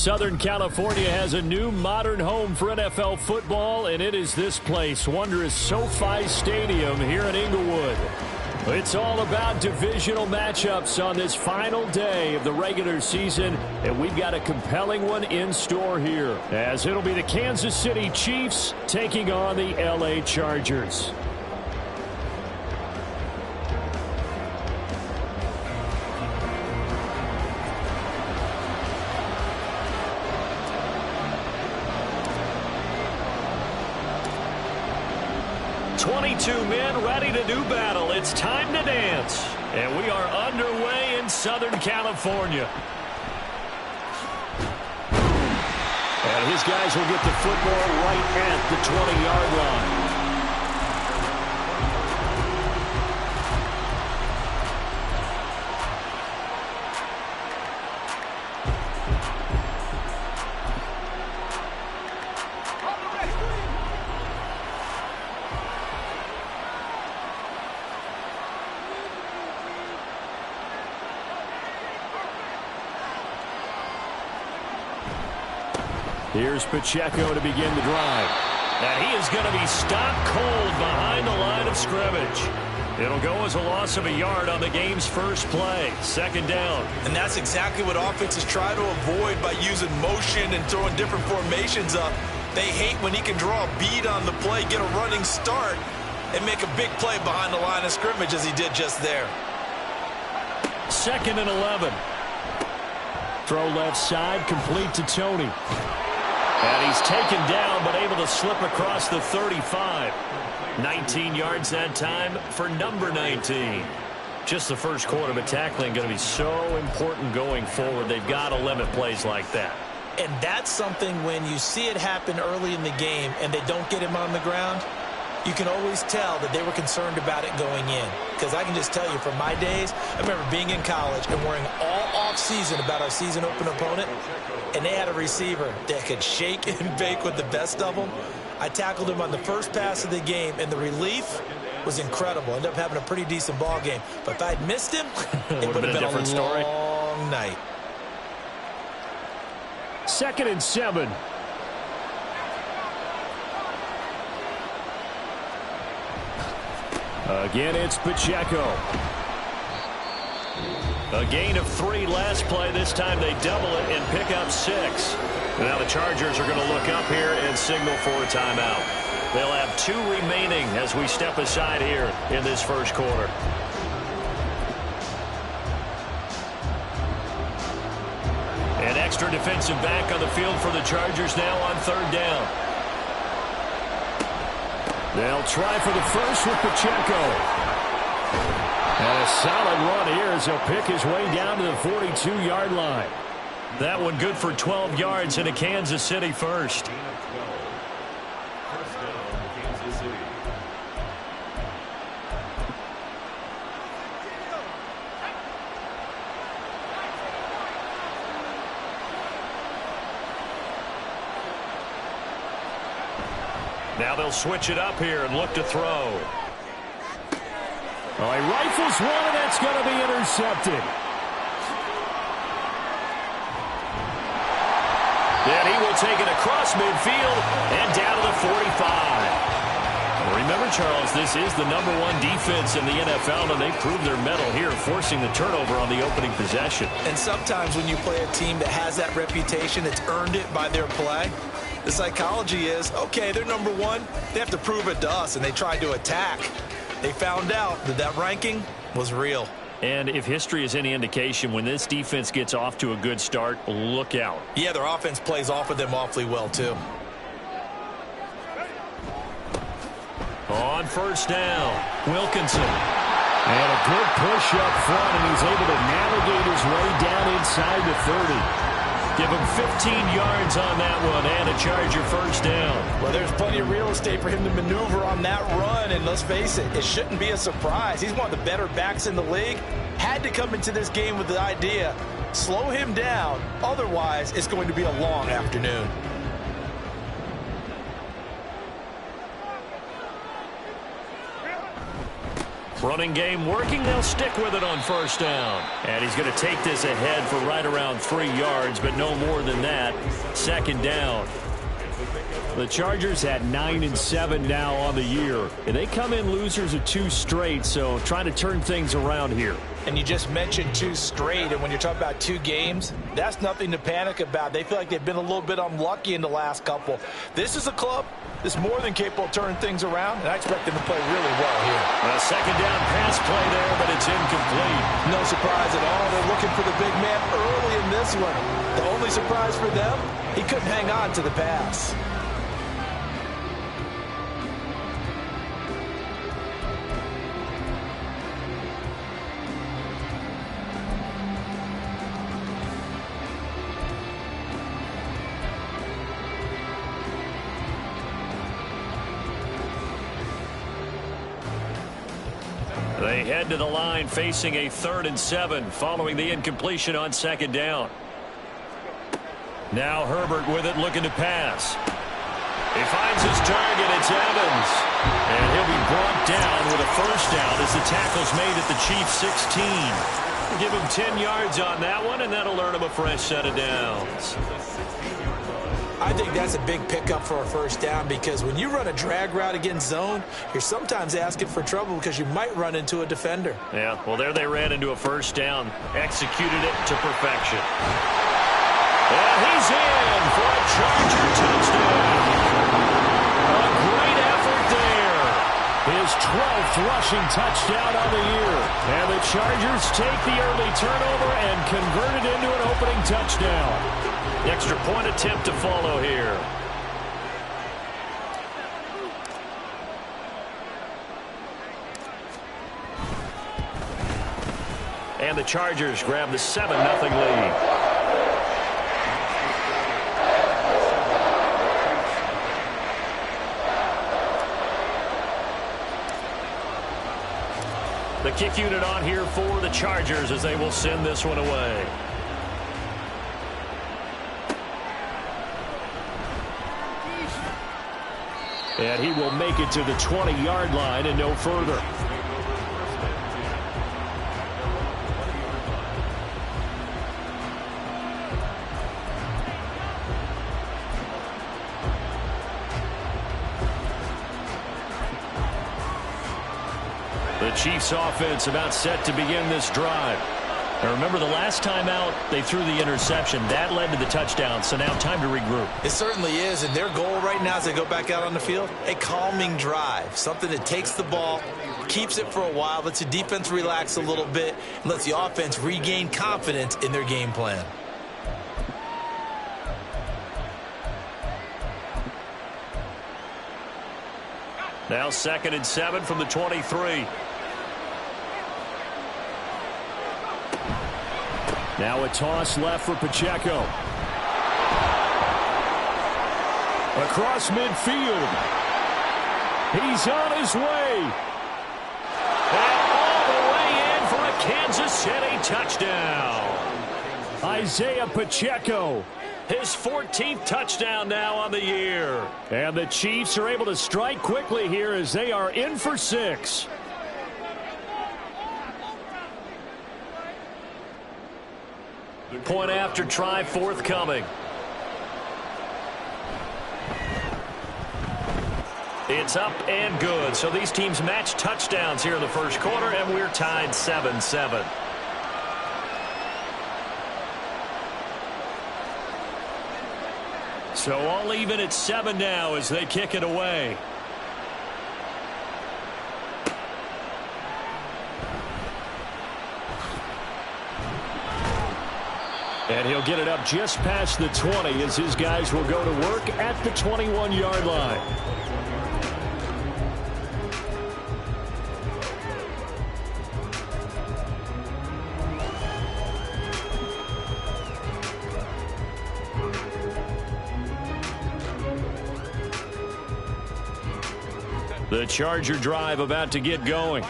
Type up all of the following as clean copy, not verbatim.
Southern California has a new modern home for NFL football, and it is this place, wondrous SoFi Stadium here in Inglewood. It's all about divisional matchups on this final day of the regular season, and we've got a compelling one in store here, as it'll be the Kansas City Chiefs taking on the LA Chargers. Men ready to do battle. It's time to dance. And we are underway in Southern California. And his guys will get the football right at the 20-yard line. Here's Pacheco to begin the drive. And he is going to be stopped cold behind the line of scrimmage. It'll go as a loss of a yard on the game's first play. Second down. And that's exactly what offenses try to avoid by using motion and throwing different formations up. They hate when he can draw a bead on the play, get a running start, and make a big play behind the line of scrimmage as he did just there. 2nd and 11. Throw left side, complete to Tony. And he's taken down, but able to slip across the 35. 19 yards that time for number 19. Just the first quarter, but tackling going to be so important going forward. They've got to limit plays like that. And that's something when you see it happen early in the game and they don't get him on the ground, you can always tell that they were concerned about it going in. Because I can just tell you from my days, I remember being in college and worrying all off-season about our season open opponent, and they had a receiver that could shake and bake with the best of them. I tackled him on the first pass of the game, and the relief was incredible. Ended up having a pretty decent ball game. But if I'd missed him, it would have been a different story. Long night. 2nd and 7. Again, it's Pacheco. A gain of 3 last play. This time they double it and pick up 6. Now the Chargers are going to look up here and signal for a timeout. They'll have 2 remaining as we step aside here in this first quarter. An extra defensive back on the field for the Chargers now on 3rd down. They'll try for the first with Pacheco. And a solid run here as he'll pick his way down to the 42-yard line. That one good for 12 yards and a Kansas City first. Now they'll switch it up here and look to throw. Oh, he rifles one, and that's going to be intercepted. And he will take it across midfield and down to the 45. Remember, Charles, this is the #1 defense in the NFL, and they proved their mettle here, forcing the turnover on the opening possession. And sometimes when you play a team that has that reputation, it's earned it by their play. The psychology is, okay, they're #1. They have to prove it to us, and they tried to attack. They found out that that ranking was real. And if history is any indication, when this defense gets off to a good start, look out. Yeah, their offense plays off of them awfully well, too. On 1st down, Wilkinson. And a good push up front, and he's able to navigate his way down inside the 30. Give him 15 yards on that one and a Charger 1st down. Well, there's plenty of real estate for him to maneuver on that run, and let's face it, it shouldn't be a surprise. He's one of the better backs in the league. Had to come into this game with the idea, slow him down, otherwise it's going to be a long afternoon. Running game working. They'll stick with it on first down. And he's going to take this ahead for right around 3 yards, but no more than that. Second down. The Chargers at 9-7 now on the year. And they come in losers of 2 straight, so trying to turn things around here. And you just mentioned 2 straight, and when you're talking about 2 games, that's nothing to panic about. They feel like they've been a little bit unlucky in the last couple. This is a club that's more than capable of turning things around, and I expect them to play really well here. A second down pass play there, but it's incomplete. No surprise at all. They're looking for the big man early in this one. The only surprise for them, he couldn't hang on to the pass. They head to the line facing a 3rd and 7 following the incompletion on second down. Now Herbert with it, looking to pass. He finds his target. It's Evans. And he'll be brought down with a first down as the tackle's made at the Chiefs' 16. Give him 10 yards on that one, and that'll earn him a fresh set of downs. I think that's a big pickup for a first down because when you run a drag route against zone, you're sometimes asking for trouble because you might run into a defender. Yeah, well, there they ran into a first down. Executed it to perfection. And he's in for a Charger touchdown. A great effort there. His 12th rushing touchdown on the year. And the Chargers take the early turnover and convert it into an opening touchdown. Extra point attempt to follow here. And the Chargers grab the 7-0 lead. The kick unit on here for the Chargers as they will send this one away. And he will make it to the 20-yard line and no further. The Chiefs offense about set to begin this drive. Now remember, the last time out, they threw the interception. That led to the touchdown, so now time to regroup. It certainly is, and their goal right now as they go back out on the field, a calming drive, something that takes the ball, keeps it for a while, lets the defense relax a little bit, and lets the offense regain confidence in their game plan. Now 2nd and 7 from the 23. Now a toss left for Pacheco. Across midfield. He's on his way. And all the way in for a Kansas City touchdown. Isaiah Pacheco. His 14th touchdown now on the year. And the Chiefs are able to strike quickly here as they are in for 6. Point after try forthcoming. It's up and good. So these teams match touchdowns here in the first quarter, and we're tied 7-7. So all even at 7 now as they kick it away. And he'll get it up just past the 20 as his guys will go to work at the 21-yard line. The Charger drive about to get going.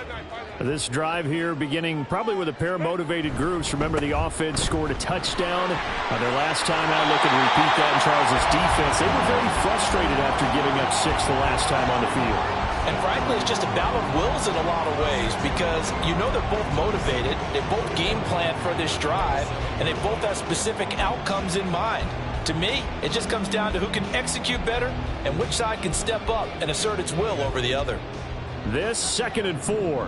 This drive here beginning probably with a pair of motivated groups. Remember, the offense scored a touchdown their last time out. Looking to repeat that in Charles' defense. They were very frustrated after giving up 6 the last time on the field. And frankly, it's just a battle of wills in a lot of ways because you know they're both motivated. They both game plan for this drive, and they both have specific outcomes in mind. To me, it just comes down to who can execute better and which side can step up and assert its will over the other. This 2nd and 4.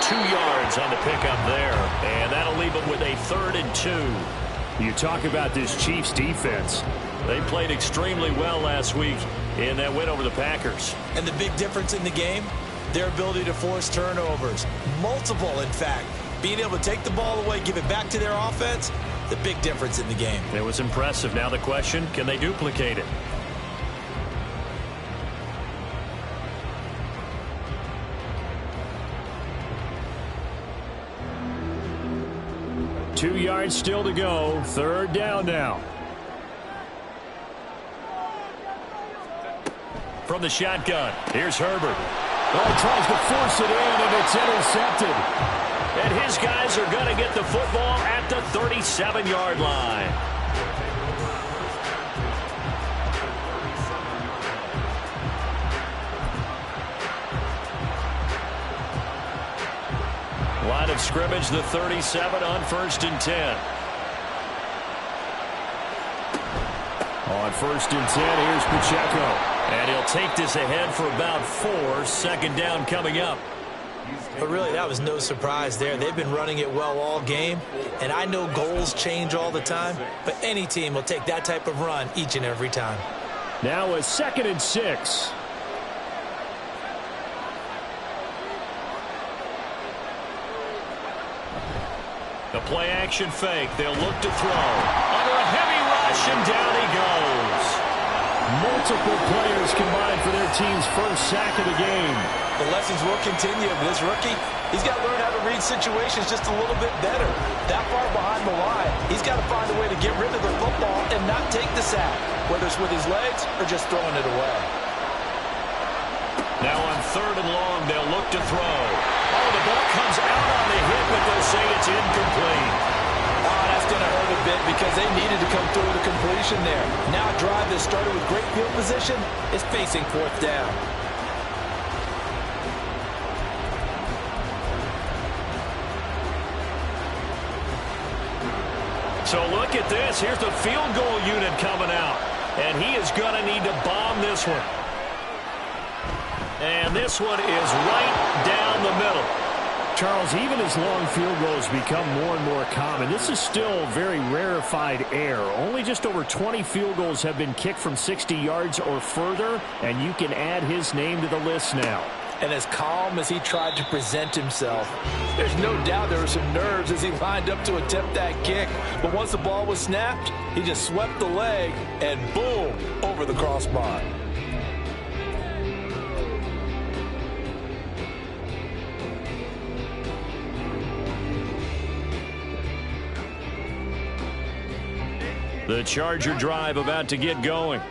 2 yards on the pickup there, and that'll leave them with a 3rd and 2. You talk about this Chiefs defense. They played extremely well last week in that win over the Packers. And the big difference in the game, their ability to force turnovers. Multiple, in fact. Being able to take the ball away, give it back to their offense, the big difference in the game. It was impressive. Now the question, can they duplicate it? Two yards still to go. 3rd down now. From the shotgun, here's Herbert. Oh, tries to force it in, and it's intercepted. And his guys are going to get the football at the 37-yard line. Line of scrimmage, the 37 on 1st and 10. On 1st and 10, here's Pacheco. And he'll take this ahead for about 4. 2nd down coming up. But really, that was no surprise there. They've been running it well all game. And I know goals change all the time, but any team will take that type of run each and every time. Now a 2nd and 6. The play action fake. They'll look to throw. Under a heavy rush, and down he goes. Multiple players combined for their team's first sack of the game. The lessons will continue. This rookie, he's got to learn how to read situations just a little bit better. That far behind the line, he's got to find a way to get rid of the football and not take the sack, whether it's with his legs or just throwing it away. Now on 3rd and long, they'll look to throw. Oh, the ball comes out on the hit, but they'll say it's incomplete. Oh, that's going to hurt a bit because they needed to come through with a completion there. Now a drive that started with great field position is facing 4th down. So look at this. Here's the field goal unit coming out. And he is going to need to bomb this one. And this one is right down the middle. Charles, even as long field goals become more and more common, this is still very rarefied air. Only just over 20 field goals have been kicked from 60 yards or further, and you can add his name to the list now. And as calm as he tried to present himself, there's no doubt there were some nerves as he lined up to attempt that kick. But once the ball was snapped, he just swept the leg and boom, over the crossbar. The Charger drive about to get going.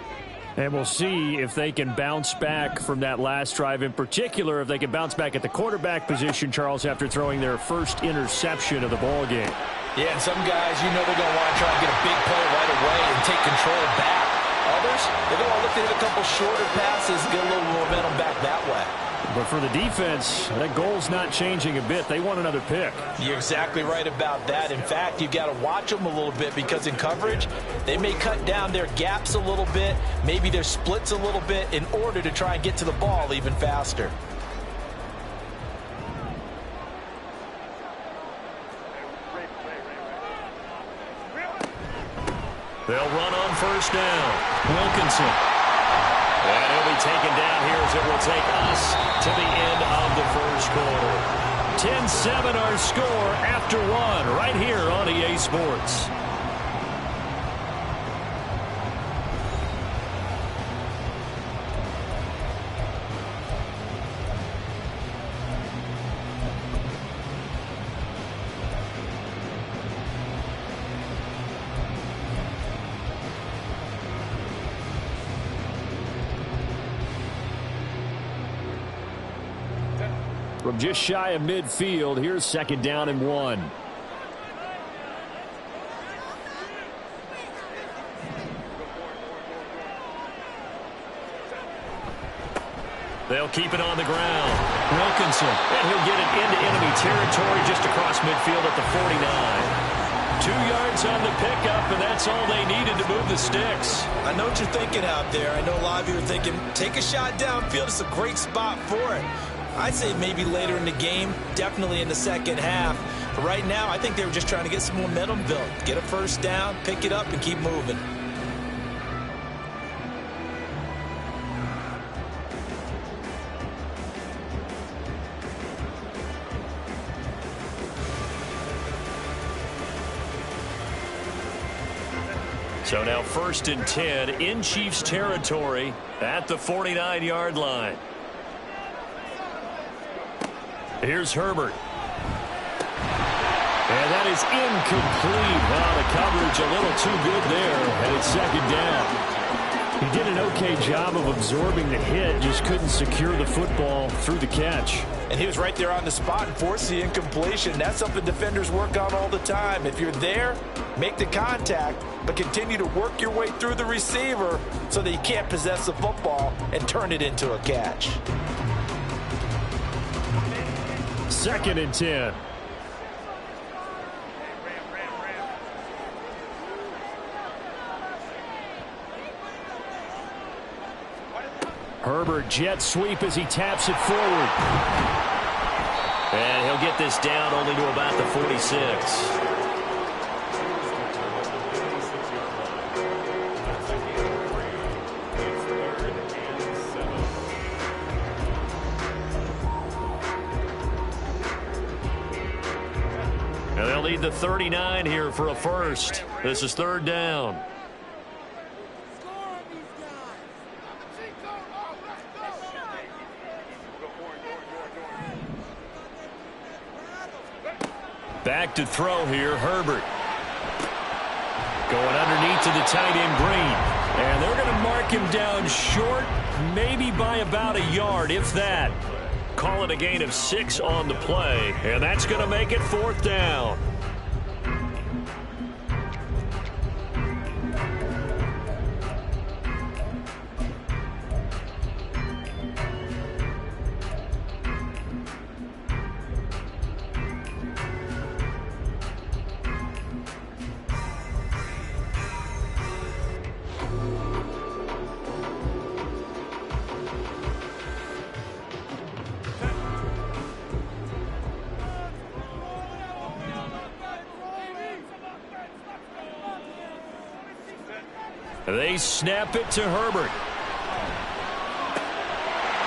And we'll see if they can bounce back from that last drive, in particular, if they can bounce back at the quarterback position, Charles, after throwing their first interception of the ball game. Yeah, and some guys, you know they're going to want to try and get a big play right away and take control back. Others, they're going to look to hit a couple shorter passes and get a little momentum back that way. But for the defense, that goal's not changing a bit. They want another pick. You're exactly right about that. In fact, you've got to watch them a little bit because in coverage, they may cut down their gaps a little bit, maybe their splits a little bit in order to try and get to the ball even faster. They'll run on 1st down. Wilkinson. And he'll be taken down here as it will take us to the end of the first quarter. 10-7 our score after 1 right here on EA Sports. From just shy of midfield, here's 2nd down and 1. They'll keep it on the ground. Wilkinson. And he'll get it into enemy territory just across midfield at the 49. 2 yards on the pickup, and that's all they needed to move the sticks. I know what you're thinking out there. I know a lot of you are thinking, take a shot downfield. It's a great spot for it. I'd say maybe later in the game, definitely in the second half. But right now, I think they were just trying to get some momentum built. Get a first down, pick it up, and keep moving. So now 1st and 10 in Chiefs territory at the 49-yard line. Here's Herbert. And that is incomplete. Wow, the coverage a little too good there, and it's 2nd down. He did an okay job of absorbing the hit, just couldn't secure the football through the catch. And he was right there on the spot and forced the incompletion. That's something defenders work on all the time. If you're there, make the contact, but continue to work your way through the receiver so that you can't possess the football and turn it into a catch. 2nd and 10. Herbert jet sweep as he taps it forward. And he'll get this down only to about the 46. And they'll need the 39 here for a first. This is 3rd down. Back to throw here, Herbert. Going underneath to the tight end Green. And they're going to mark him down short, maybe by about a yard, if that. Call it a gain of 6 on the play, and that's going to make it 4th down. They snap it to Herbert.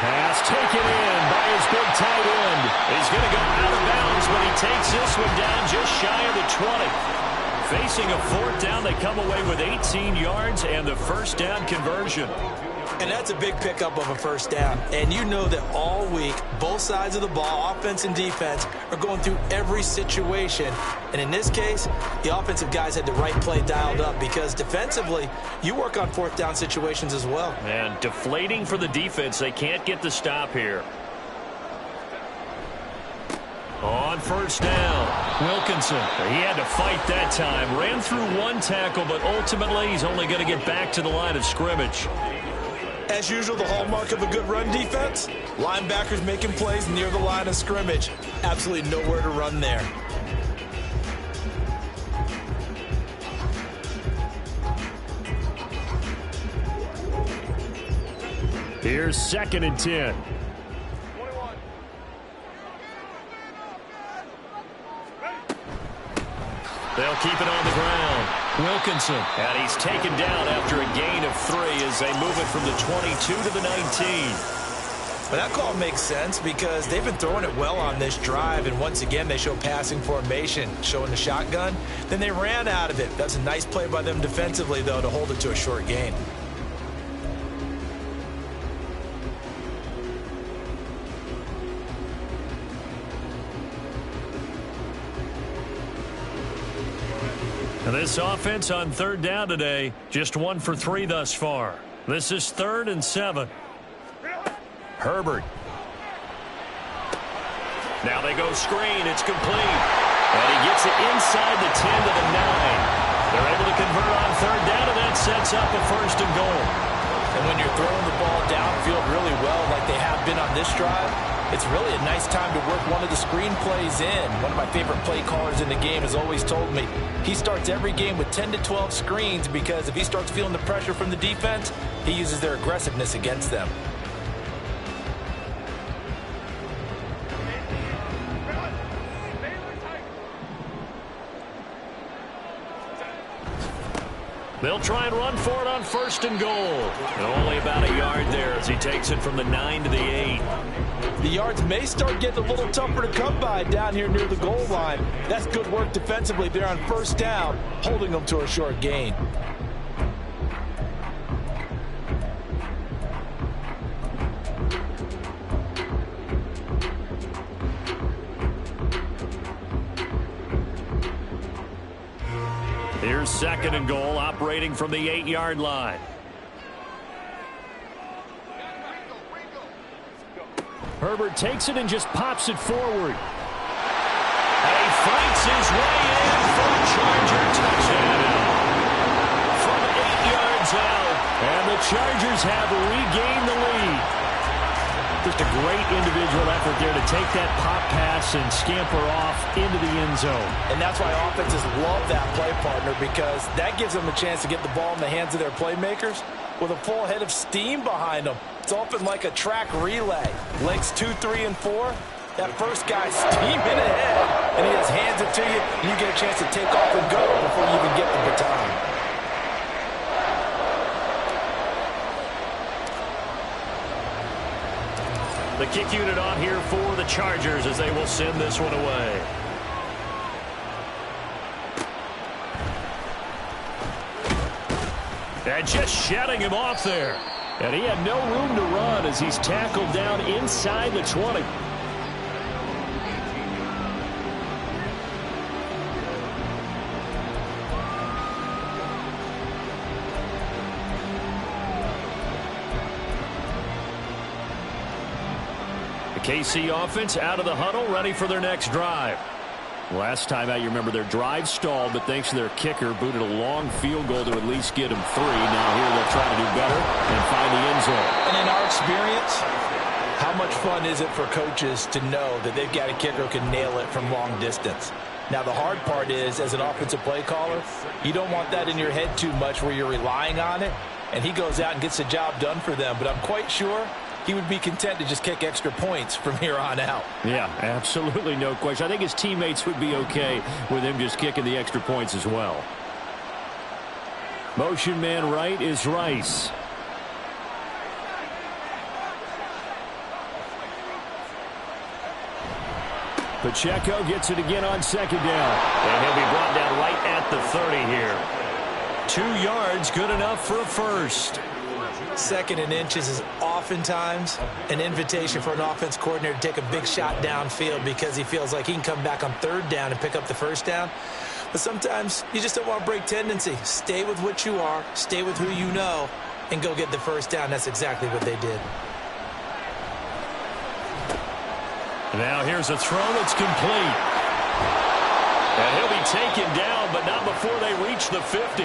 Pass taken in by his big tight end. He's going to go out of bounds, but he takes this one down just shy of the 20. Facing a 4th down, they come away with 18 yards and the first down conversion. And that's a big pickup of a first down. And you know that all week, both sides of the ball, offense and defense, are going through every situation. And in this case, the offensive guys had the right play dialed up because defensively, you work on 4th down situations as well. And deflating for the defense. They can't get the stop here. On 1st down, Wilkinson. He had to fight that time. Ran through 1 tackle, but ultimately he's only going to get back to the line of scrimmage. As usual, the hallmark of a good run defense, linebackers making plays near the line of scrimmage. Absolutely nowhere to run there. Here's 2nd and 10. They'll keep it on the ground. Wilkinson. And he's taken down after a gain of 3 as they move it from the 22 to the 19. Well, that call makes sense because they've been throwing it well on this drive, and once again they show passing formation, showing the shotgun. Then they ran out of it. That's a nice play by them defensively, though, to hold it to a short gain. And this offense on 3rd down today, just 1 for 3 thus far. This is 3rd and 7. Herbert. Now they go screen. It's complete. And he gets it inside the 10 to the 9. They're able to convert on third down, and that sets up a first and goal. And when you're throwing the ball downfield really well like they have been on this drive, it's really a nice time to work one of the screen plays in. One of my favorite play callers in the game has always told me he starts every game with 10 to 12 screens because if he starts feeling the pressure from the defense, he uses their aggressiveness against them. They'll try and run for it on first and goal. And only about a yard there as he takes it from the 9 to the 8. The yards may start getting a little tougher to come by down here near the goal line. That's good work defensively there on first down, holding them to a short gain. Here's second and goal, operating from the 8-yard line. Herbert takes it and just pops it forward. And he fights his way in for a Charger touchdown. From 8 yards out, and the Chargers have regained the lead. Just a great individual effort there to take that pop pass and scamper off into the end zone. And that's why offenses love that play, partner, because that gives them a chance to get the ball in the hands of their playmakers with a full head of steam behind them. It's often like a track relay. Legs 2, 3, and 4. That first guy's steaming ahead, and he just hands it to you, and you get a chance to take off and go before you even get the baton. The kick unit on here for the Chargers as they will send this one away. And just shutting him off there. And he had no room to run as he's tackled down inside the 20. KC offense out of the huddle, ready for their next drive. Last time out, you remember their drive stalled, but thanks to their kicker, booted a long field goal to at least get them 3. Now here they'll try to do better and find the end zone. And in our experience, how much fun is it for coaches to know that they've got a kicker who can nail it from long distance? Now, the hard part is, as an offensive play caller, you don't want that in your head too much where you're relying on it, and he goes out and gets the job done for them. But I'm quite sure he would be content to just kick extra points from here on out. Yeah, absolutely no question. I think his teammates would be okay with him just kicking the extra points as well. Motion man right is Rice. Pacheco gets it again on second down. And he'll be brought down right at the 30 here. 2 yards, good enough for a first. Second and inches is oftentimes an invitation for an offense coordinator to take a big shot downfield because he feels like he can come back on third down and pick up the first down. But sometimes you just don't want to break tendency. Stay with what you are, stay with who you know, and go get the first down. That's exactly what they did. Now here's a throw that's complete. And he'll be taken down, but not before they reach the 50.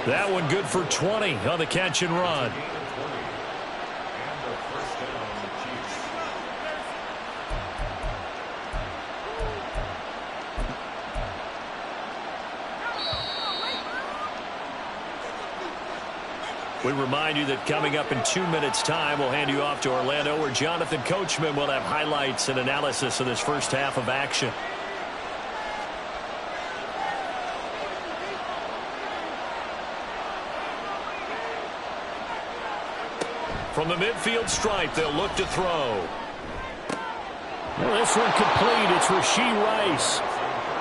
That one good for 20 on the catch and run. We remind you that coming up in 2 minutes' time, we'll hand you off to Orlando, where Jonathan Coachman will have highlights and analysis of this first half of action. From the midfield stripe, they'll look to throw. Well, this one complete. It's Rashee Rice.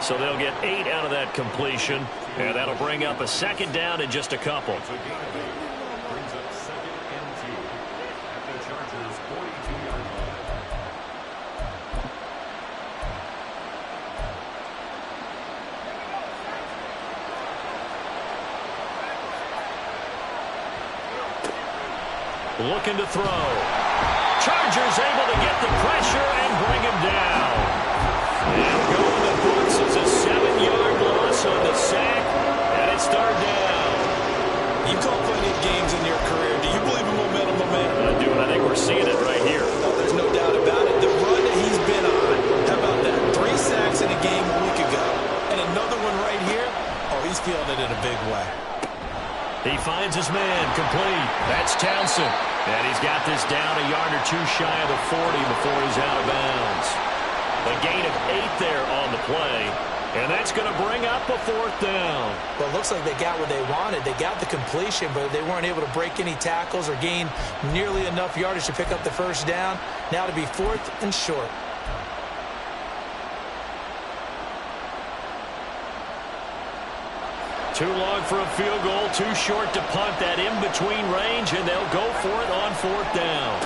So they'll get 8 out of that completion, and that'll bring up a second down in just a couple. Looking to throw. Chargers able to get the pressure and bring him down. Moss on the sack, and it's third down. You call plenty of games in your career. Do you believe in momentum, my man? I do, and I think we're seeing it right here. No, there's no doubt about it. The run that he's been on, how about that? 3 sacks in a game a week ago, and another one right here. Oh, he's feeling it in a big way. He finds his man, complete. That's Townsend. And he's got this down a yard or two shy of the 40 before he's out of bounds. A gain of 8 there on the play. And that's going to bring up a 4th down. Well, it looks like they got what they wanted. They got the completion, but they weren't able to break any tackles or gain nearly enough yardage to pick up the first down. Now to be 4th and short. Too long for a field goal, too short to punt that in-between range, and they'll go for it on 4th down.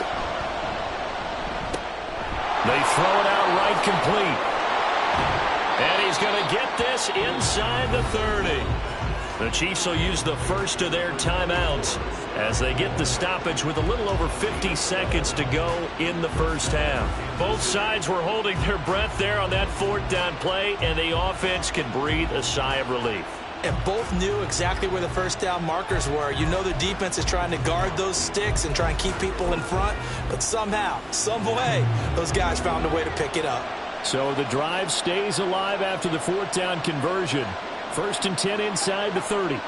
They throw it out right, complete. And he's going to get this inside the 30. The Chiefs will use the first of their timeouts as they get the stoppage with a little over 50 seconds to go in the first half. Both sides were holding their breath there on that 4th down play, and the offense can breathe a sigh of relief. And both knew exactly where the first down markers were. You know the defense is trying to guard those sticks and try and keep people in front, but somehow, some way, those guys found a way to pick it up. So the drive stays alive after the 4th down conversion. 1st and 10 inside the 30.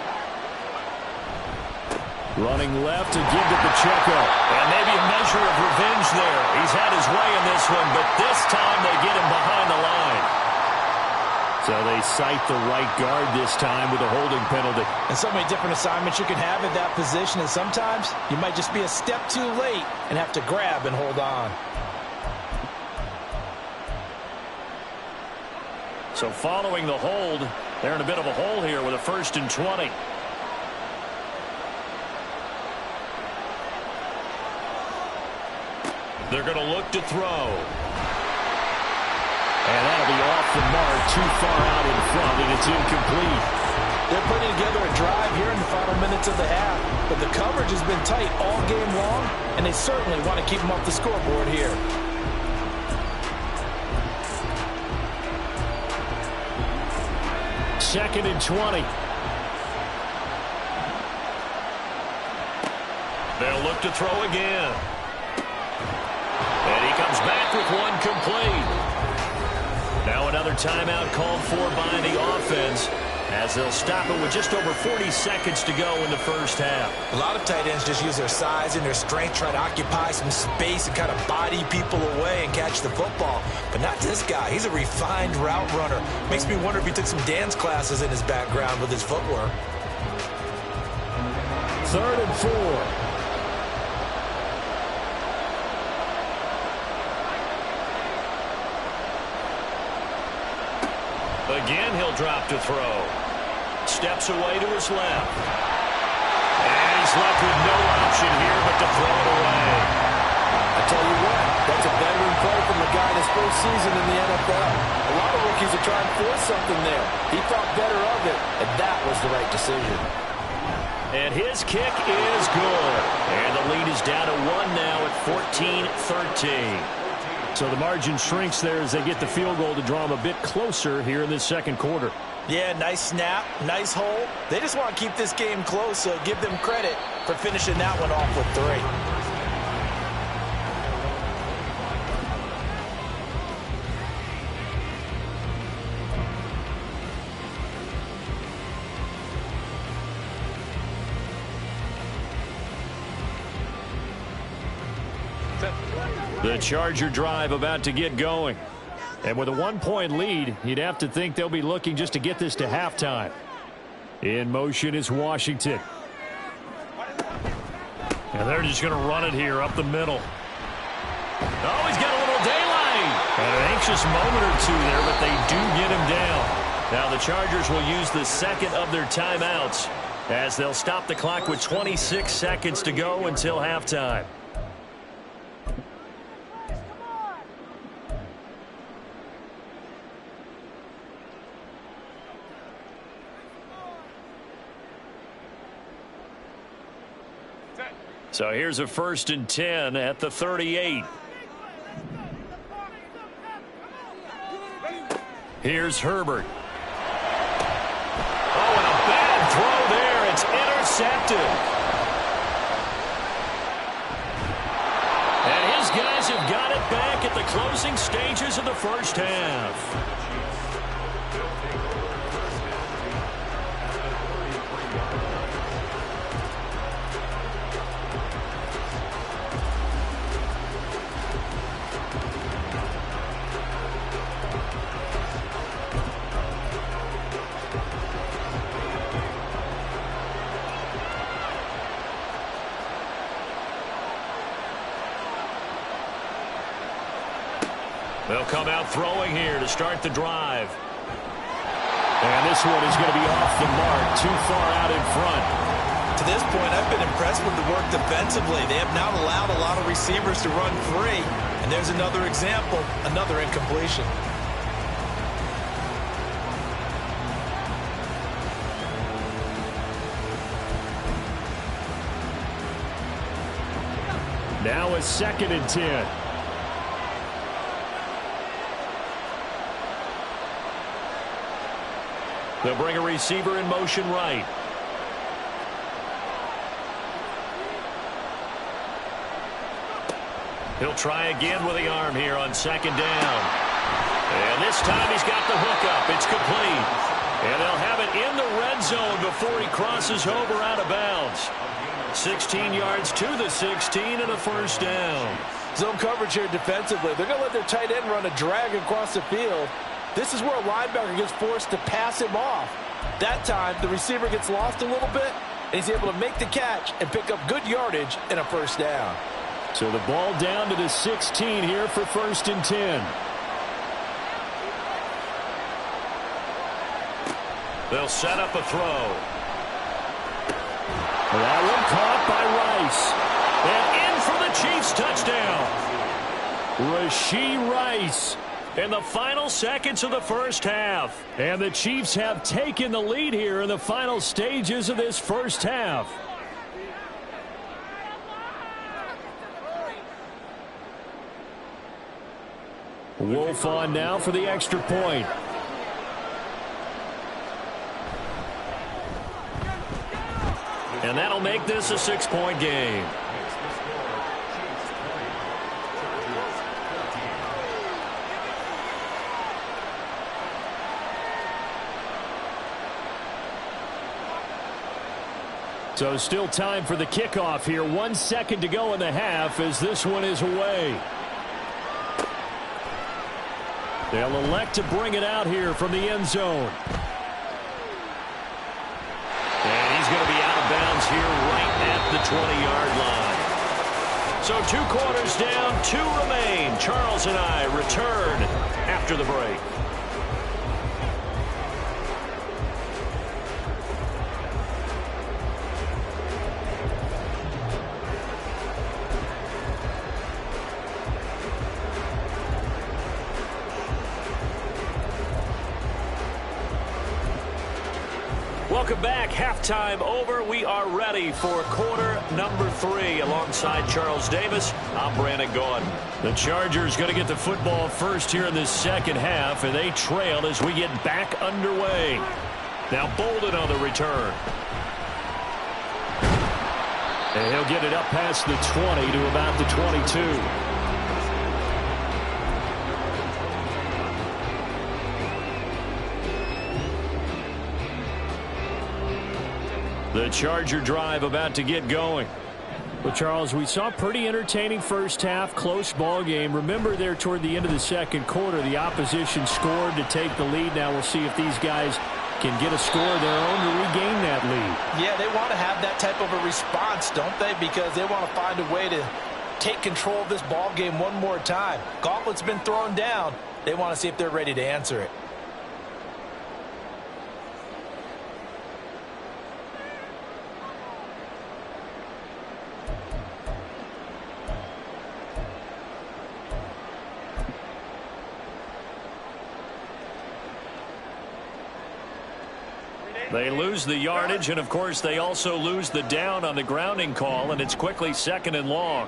Running left to give to Pacheco. And maybe a measure of revenge there. He's had his way in this one, but this time they get him behind the line. So they cite the right guard this time with a holding penalty. And so many different assignments you can have at that position, and sometimes you might just be a step too late and have to grab and hold on. So following the hold, they're in a bit of a hole here with a 1st and 20. They're going to look to throw. And that'll be off the mark, too far out in front, and it's incomplete. They're putting together a drive here in the final minutes of the half, but the coverage has been tight all game long, and they certainly want to keep them off the scoreboard here. Second and 20. They'll look to throw again. And he comes back with one complete. Now another timeout called for by the offense as they'll stop it with just over 40 seconds to go in the first half. A lot of tight ends just use their size and their strength, try to occupy some space and kind of body people away and catch the football. But not this guy. He's a refined route runner. Makes me wonder if he took some dance classes in his background with his footwork. 3rd and 4. Again, he'll drop to throw. Steps away to his left. And he's left with no option here but to throw it away. I tell you what, that's a veteran play from the guy in his first season in the NFL. A lot of rookies are trying to force something there. He thought better of it, and that was the right decision. And his kick is good. And the lead is down to 1 now at 14-13. So the margin shrinks there as they get the field goal to draw them a bit closer here in this second quarter. Yeah, nice snap, nice hole. They just want to keep this game close, so give them credit for finishing that one off with 3. The Charger drive about to get going. And with a 1-point lead, you'd have to think they'll be looking just to get this to halftime. In motion is Washington. And they're just going to run it here up the middle. Oh, he's got a little daylight. And an anxious moment or two there, but they do get him down. Now the Chargers will use the second of their timeouts as they'll stop the clock with 26 seconds to go until halftime. So here's a 1st and 10 at the 38. Here's Herbert. It's intercepted. And his guys have got it back at the closing stages of the first half. They'll come out throwing here to start the drive. And this one is going to be off the mark, too far out in front. To this point, I've been impressed with the work defensively. They have not allowed a lot of receivers to run free. And there's another example, another incompletion. Now a 2nd and 10. They'll bring a receiver in motion right. He'll try again with the arm here on 2nd down. And this time he's got the hookup. It's complete. And they'll have it in the red zone before he crosses over out of bounds. 16 yards to the 16 and a first down. Zone coverage here defensively. They're going to let their tight end run a drag across the field. This is where a linebacker gets forced to pass him off. That time, the receiver gets lost a little bit, and he's able to make the catch and pick up good yardage and a first down. So the ball down to the 16 here for 1st and 10. They'll set up a throw. That one caught by Rice. And in for the Chiefs touchdown. Rashee Rice. In the final seconds of the first half. And the Chiefs have taken the lead here in the final stages of this first half. Wolf on now for the extra point. And that'll make this a 6-point game. So still time for the kickoff here. 1 second to go in the half as this one is away. They'll elect to bring it out here from the end zone. And he's going to be out of bounds here right at the 20-yard line. So 2 quarters down, 2 remain. Charles and I return after the break. Welcome back. Halftime over. We are ready for quarter number 3. Alongside Charles Davis, I'm Brandon Gaudin. The Chargers going to get the football first here in this second half, and they trail as we get back underway. Now Bolden on the return. And he'll get it up past the 20 to about the 22. The Charger drive about to get going. Well, Charles, we saw a pretty entertaining first half, close ball game. Remember there toward the end of the second quarter, the opposition scored to take the lead. Now we'll see if these guys can get a score of their own to regain that lead. Yeah, they want to have that type of a response, don't they? Because they want to find a way to take control of this ball game one more time. Gauntlet's been thrown down. They want to see if they're ready to answer it. They lose the yardage, and of course they also lose the down on the grounding call, and it's quickly 2nd and long.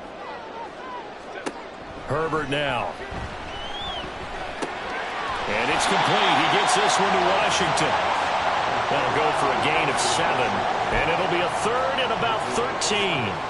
Herbert now. And it's complete. He gets this one to Washington. That'll go for a gain of 7, and it'll third and about 13.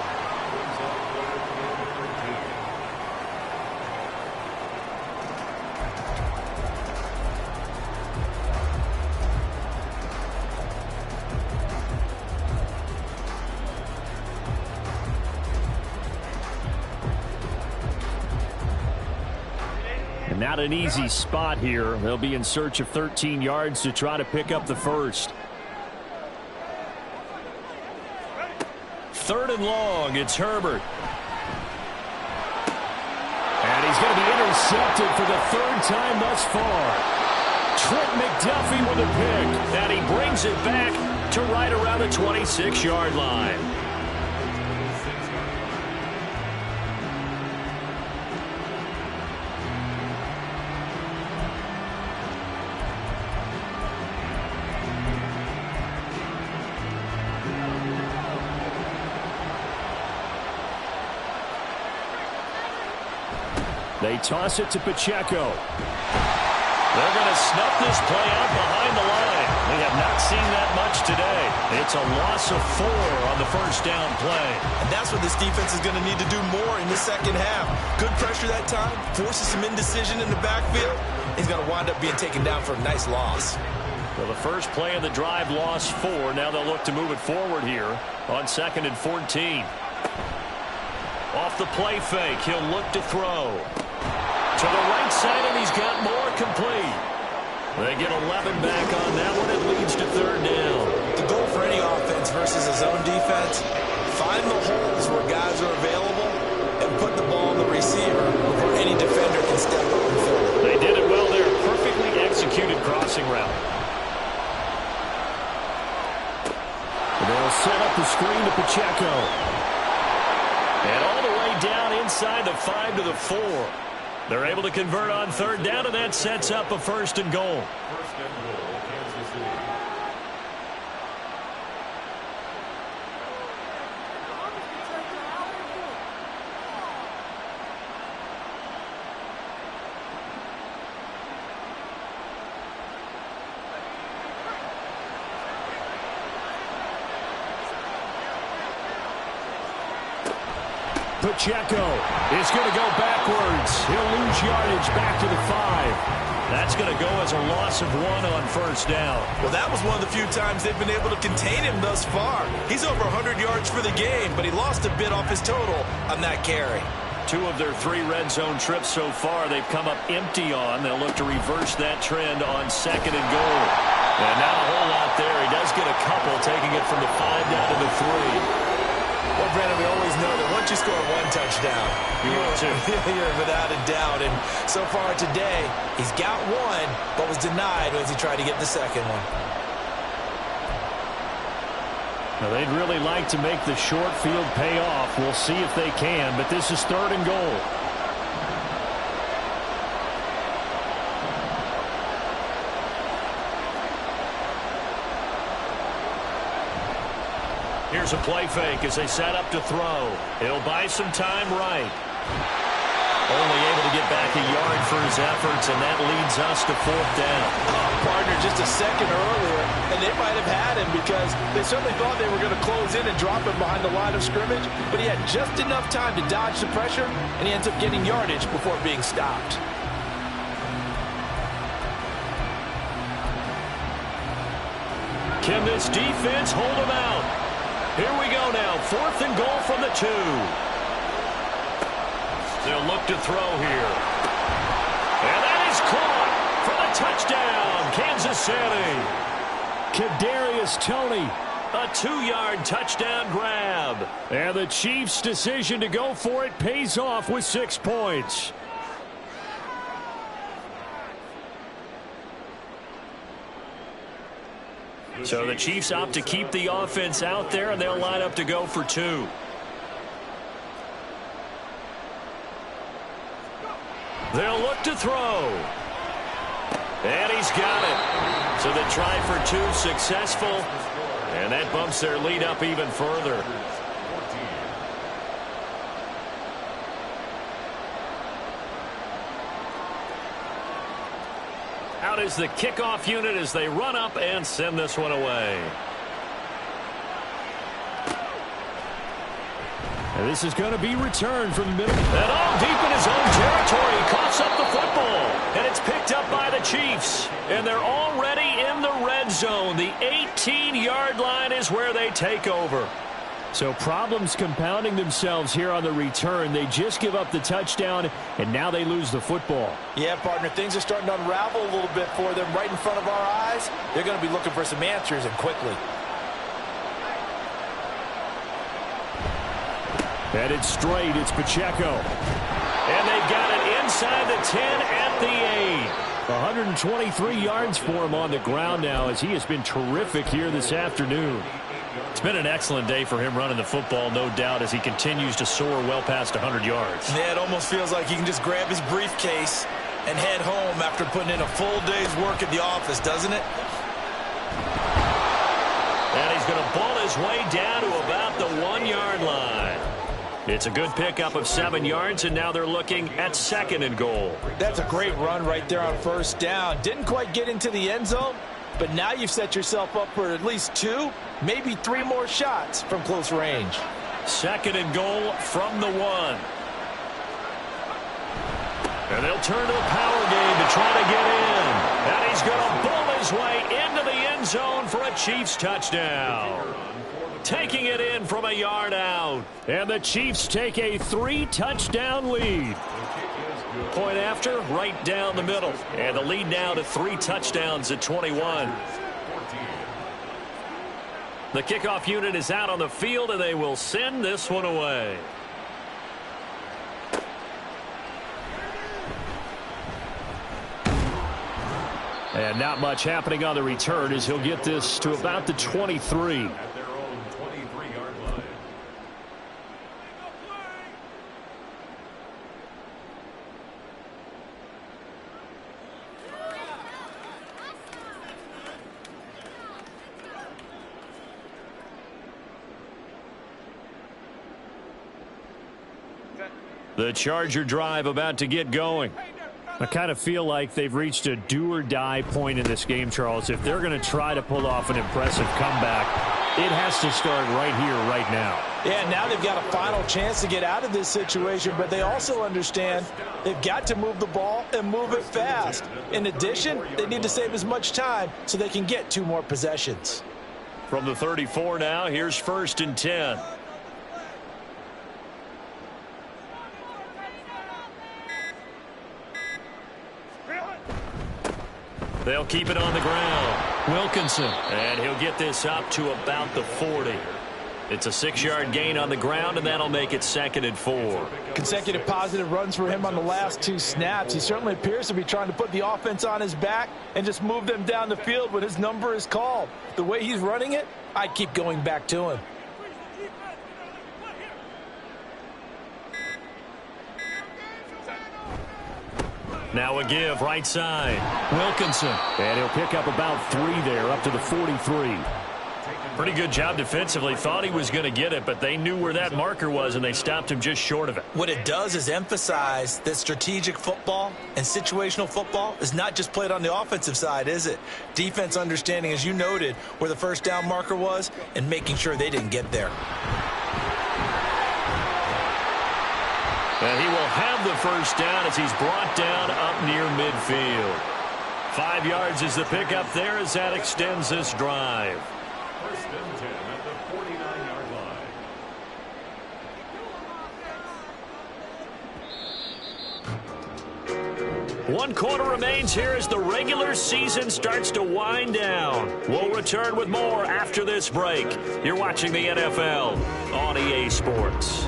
Not an easy spot here. They'll be in search of 13 yards to try to pick up the first. Third and long. It's Herbert. And he's going to be intercepted for the third time thus far. Trent McDuffie with a pick. And he brings it back to right around the 26-yard line. They toss it to Pacheco. They're going to snuff this play out behind the line. We have not seen that much today. It's a loss of 4 on the first down play. And that's what this defense is going to need to do more in the second half. Good pressure that time, forces some indecision in the backfield. He's going to wind up being taken down for a nice loss. Well, the first play of the drive lost 4. Now they'll look to move it forward here on 2nd and 14. Off the play fake, he'll look to throw. To the right side, and he's got more complete. They get 11 back on that one. It leads to third down. The goal for any offense versus his own defense, find the holes where guys are available and put the ball on the receiver before any defender can step up and fill it. They did it well there. Perfectly executed crossing route. They'll set up the screen to Pacheco. And all the way down inside the 5 to the 4. They're able to convert on third down, and that sets up a first and goal. First and goal, Kansas City. Pacheco is going to go backwards. He'll lose yardage back to the 5. That's going to go as a loss of 1 on first down. Well, that was one of the few times they've been able to contain him thus far. He's over 100 yards for the game, but he lost a bit off his total on that carry. 2 of their 3 red zone trips so far they've come up empty on. They'll look to reverse that trend on 2nd and goal. And not a whole lot there. He does get a couple, taking it from the 5 down to the 3. Well, Brandon, we always know that once you score 1 touchdown, you're without a doubt. And so far today, he's got 1, but was denied as he tried to get the second one. Now, they'd really like to make the short field pay off. We'll see if they can, but this is 3rd and goal. Here's a play fake as they set up to throw. He'll buy some time right. Only able to get back a yard for his efforts, and that leads us to 4th down. Oh, partner, just a second earlier, and they might have had him because they certainly thought they were going to close in and drop him behind the line of scrimmage, but he had just enough time to dodge the pressure, and he ends up getting yardage before being stopped. Can this defense hold him out? Here we go now. 4th and goal from the 2. They'll look to throw here. And that is caught for the touchdown, Kansas City. Kadarius Toney, a 2-yard touchdown grab. And the Chiefs' decision to go for it pays off with 6 points. So the Chiefs opt to keep the offense out there, and they'll line up to go for 2. They'll look to throw. And he's got it. So the try for 2 successful, and that bumps their lead up even further. Out is the kickoff unit as they run up and send this one away. This is going to be returned from the middle. And all deep in his own territory. He coughs up the football. And it's picked up by the Chiefs. And they're already in the red zone. The 18-yard line is where they take over. So problems compounding themselves here on the return. They just give up the touchdown, and now they lose the football. Yeah, partner, things are starting to unravel a little bit for them right in front of our eyes. They're going to be looking for some answers, and quickly. Headed straight, it's Pacheco. And they've got it inside the 10 at the 8. 123 yards for him on the ground now as he has been terrific here this afternoon. It's been an excellent day for him running the football, no doubt, as he continues to soar well past 100 yards. Yeah, it almost feels like he can just grab his briefcase and head home after putting in a full day's work at the office, doesn't it? And he's going to ball his way down to about the 1-yard line. It's a good pickup of 7 yards, and now they're looking at 2nd and goal. That's a great run right there on first down. Didn't quite get into the end zone, but now you've set yourself up for at least 2, maybe 3 more shots from close range. 2nd and goal from the 1. And they'll turn to a power game to try to get in. And he's going to bull his way into the end zone for a Chiefs touchdown. Taking it in from a yard out. And the Chiefs take a 3-touchdown lead. Point after, right down the middle. And the lead now to 3 touchdowns at 21. The kickoff unit is out on the field, and they will send this one away. And not much happening on the return as he'll get this to about the 23. At their own 23-yard line. The Charger drive about to get going. I kind of feel like they've reached a do-or-die point in this game, Charles. If they're going to try to pull off an impressive comeback, it has to start right here, right now. Yeah, now they've got a final chance to get out of this situation, but they also understand they've got to move the ball and move it fast. In addition, they need to save as much time so they can get 2 more possessions. From the 34 now, here's 1st and 10. They'll keep it on the ground. Wilkinson. And he'll get this up to about the 40. It's a 6-yard gain on the ground, and that'll make it 2nd and 4. Consecutive positive runs for him on the last 2 snaps. He certainly appears to be trying to put the offense on his back and just move them down the field when his number is called. The way he's running it, I'd keep going back to him. Now a give, right side. Wilkinson. And he'll pick up about 3 there, up to the 43. Pretty good job defensively. Thought he was going to get it, but they knew where that marker was, and they stopped him just short of it. What it does is emphasize that strategic football and situational football is not just played on the offensive side, is it? Defense understanding, as you noted, where the first down marker was and making sure they didn't get there. And he will have the first down as he's brought down up near midfield. 5 yards is the pickup there as that extends this drive. 1st and 10 at the 49-yard line. 1 quarter remains here as the regular season starts to wind down. We'll return with more after this break. You're watching the NFL on EA Sports.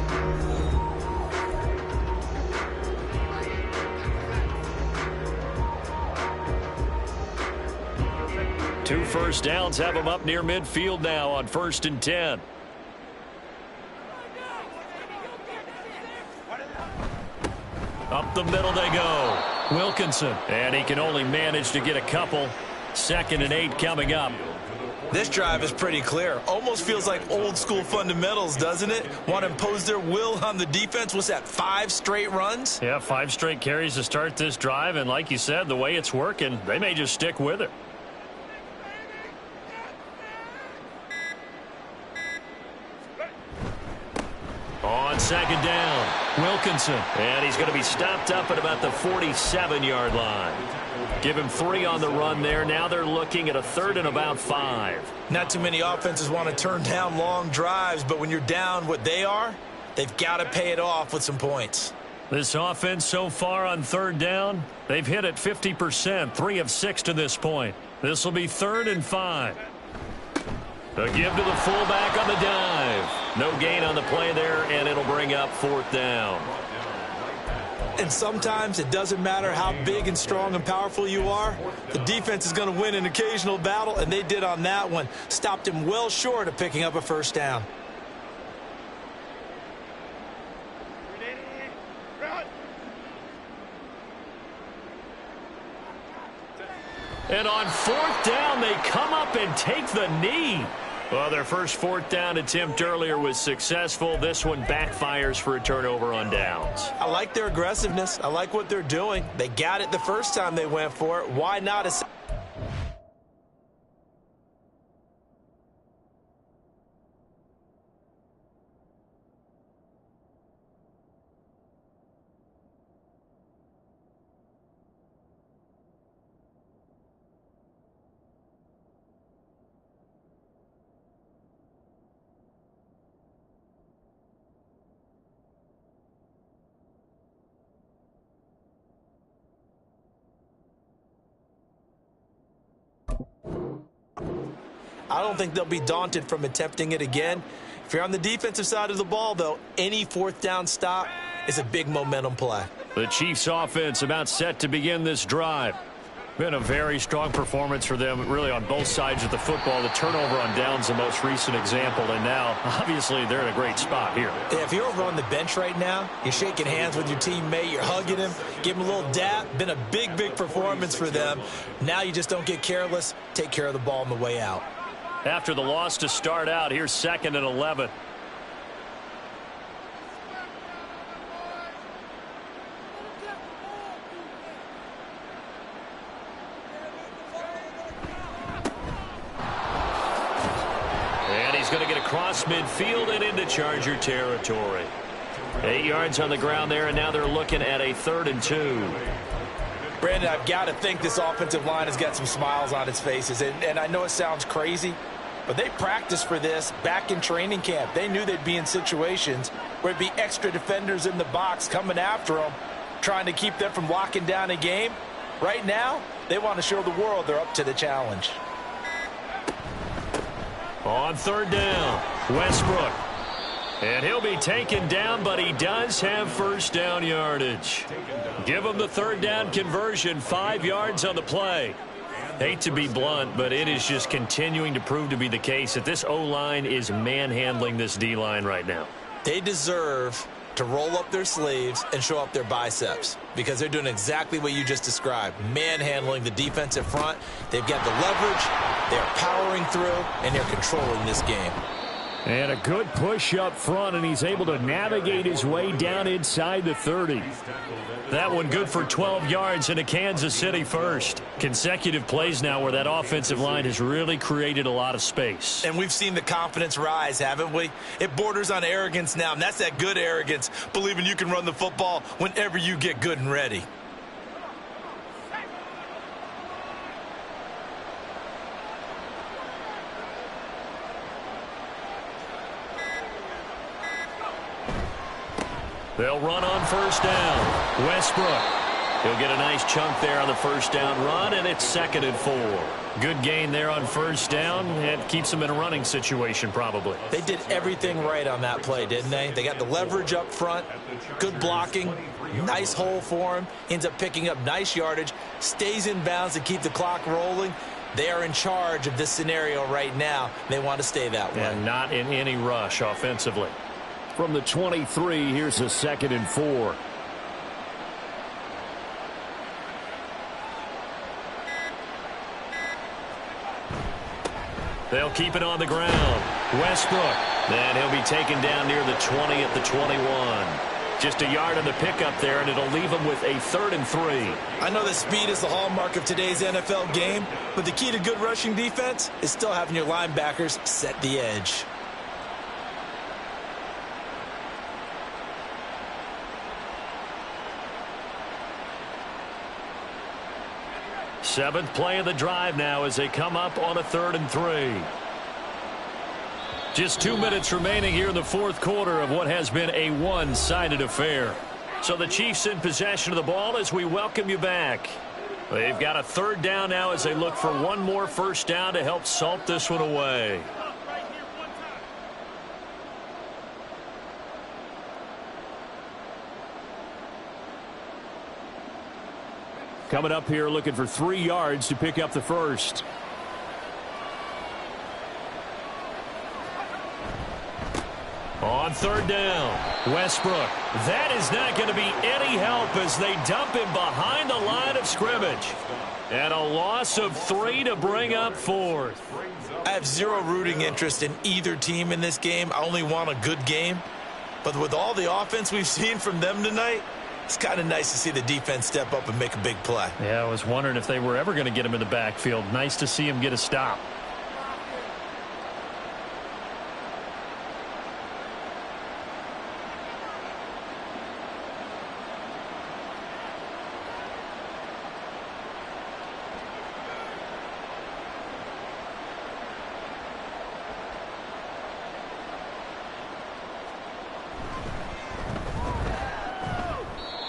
2 first downs have them up near midfield now on 1st and 10. Up the middle they go. Wilkinson. And he can only manage to get a couple. 2nd and 8 coming up. This drive is pretty clear. Almost feels like old school fundamentals, doesn't it? Want to impose their will on the defense. What's that, 5 straight runs? Yeah, 5 straight carries to start this drive. And like you said, the way it's working, they may just stick with it. On on second down. Wilkinson. And he's going to be stopped up at about the 47-yard line. Give him 3 on the run there. Now they're looking at a 3rd and about 5. Not too many offenses want to turn down long drives, but when you're down what they are, they've got to pay it off with some points. This offense so far on 3rd down, they've hit it 50%, 3 of 6 to this point. This will be 3rd and 5. A give to the fullback on the dive. No gain on the play there, and it'll bring up 4th down. And sometimes it doesn't matter how big and strong and powerful you are. The defense is going to win an occasional battle, and they did on that one. Stopped him well short of picking up a 1st down. And on 4th down, they come up and take the knee. Well, their first 4th down attempt earlier was successful. This one backfires for a turnover on downs. I like their aggressiveness. I like what they're doing. They got it the first time they went for it. Why not a... I don't think they'll be daunted from attempting it again. If you're on the defensive side of the ball, though, any 4th down stop is a big momentum play. The Chiefs offense about set to begin this drive. Been a very strong performance for them, really, on both sides of the football. The turnover on downs, the most recent example, and now, obviously, they're in a great spot here. Yeah, if you're over on the bench right now, you're shaking hands with your teammate, you're hugging him, give him a little dap. Been a big, big performance for them. Now you just don't get careless. Take care of the ball on the way out. After the loss to start out, here's 2nd and 11. And he's going to get across midfield and into Charger territory. 8 yards on the ground there, and now they're looking at a 3rd and 2. Brandon, I've got to think this offensive line has got some smiles on its faces. And I know it sounds crazy, but they practiced for this back in training camp. They knew they'd be in situations where it'd be extra defenders in the box coming after them, trying to keep them from locking down a game. Right now, they want to show the world they're up to the challenge. On 3rd down, Westbrook. And he'll be taken down, but he does have 1st down yardage. Give him the 3rd down conversion, 5 yards on the play. Hate to be blunt, but it is just continuing to prove to be the case that this O-line is manhandling this D-line right now. They deserve to roll up their sleeves and show up their biceps because they're doing exactly what you just described, manhandling the defensive front. They've got the leverage, they're powering through, and they're controlling this game. And a good push up front, and he's able to navigate his way down inside the 30. That one good for 12 yards and a Kansas City first. Consecutive plays now where that offensive line has really created a lot of space. And we've seen the confidence rise, haven't we? It borders on arrogance now, and that's that good arrogance, believing you can run the football whenever you get good and ready. They'll run on 1st down. Westbrook. He'll get a nice chunk there on the 1st down run, and it's 2nd and 4. Good gain there on 1st down. It keeps them in a running situation probably. They did everything right on that play, didn't they? They got the leverage up front, good blocking, nice hole for him, ends up picking up nice yardage, stays in bounds to keep the clock rolling. They are in charge of this scenario right now. They want to stay that way. And not in any rush offensively. From the 23, here's a 2nd and 4. They'll keep it on the ground. Westbrook. Then he'll be taken down near the 20 at the 21. Just a yard on the pickup there, and it'll leave him with a 3rd and 3. I know that speed is the hallmark of today's NFL game, but the key to good rushing defense is still having your linebackers set the edge. Seventh play of the drive now as they come up on a 3rd and 3. Just 2 minutes remaining here in the fourth quarter of what has been a one-sided affair. So the Chiefs in possession of the ball as we welcome you back. They've got a 3rd down now as they look for one more first down to help salt this one away. Coming up here looking for 3 yards to pick up the first. On 3rd down, Westbrook. That is not going to be any help as they dump him behind the line of scrimmage. And a loss of 3 to bring up 4th. I have zero rooting interest in either team in this game. I only want a good game. But with all the offense we've seen from them tonight, it's kind of nice to see the defense step up and make a big play. Yeah, I was wondering if they were ever going to get him in the backfield. Nice to see him get a stop.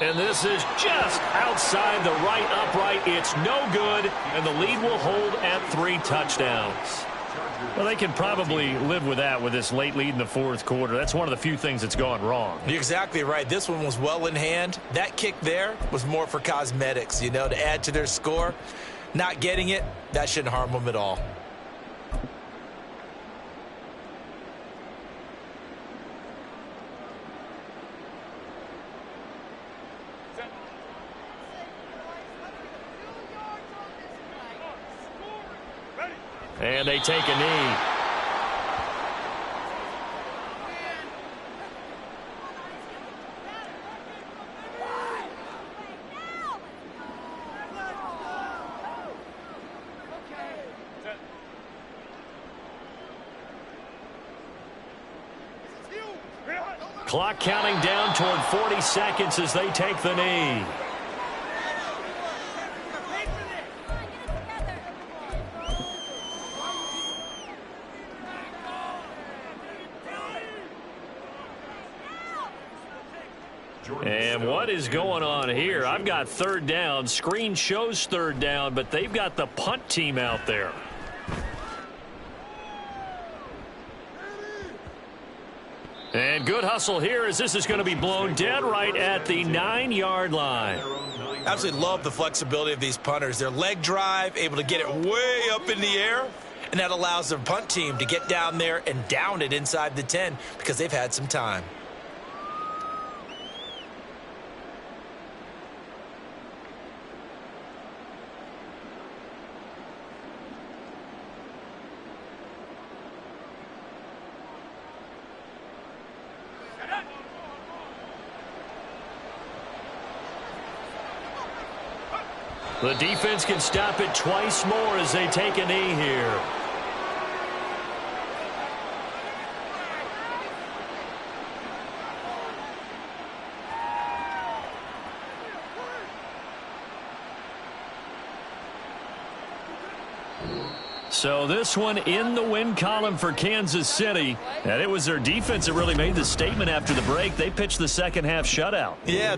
And this is just outside the right upright. It's no good, and the lead will hold at 3 touchdowns. Well, they can probably live with that with this late lead in the fourth quarter. That's one of the few things that's gone wrong. You're exactly right. This one was well in hand. That kick there was more for cosmetics, you know, to add to their score. Not getting it, that shouldn't harm them at all. And they take a knee. Clock counting down toward 40 seconds as they take the knee. And what is going on here? I've got 3rd down. Screen shows 3rd down, but they've got the punt team out there. And good hustle here as this is going to be blown dead right at the 9-yard line. Absolutely love the flexibility of these punters. Their leg drive, able to get it way up in the air, and that allows their punt team to get down there and down it inside the 10 because they've had some time. The defense can stop it twice more as they take a knee here. So this one in the win column for Kansas City. And it was their defense that really made the statement after the break. They pitched the second half shutout. Yeah.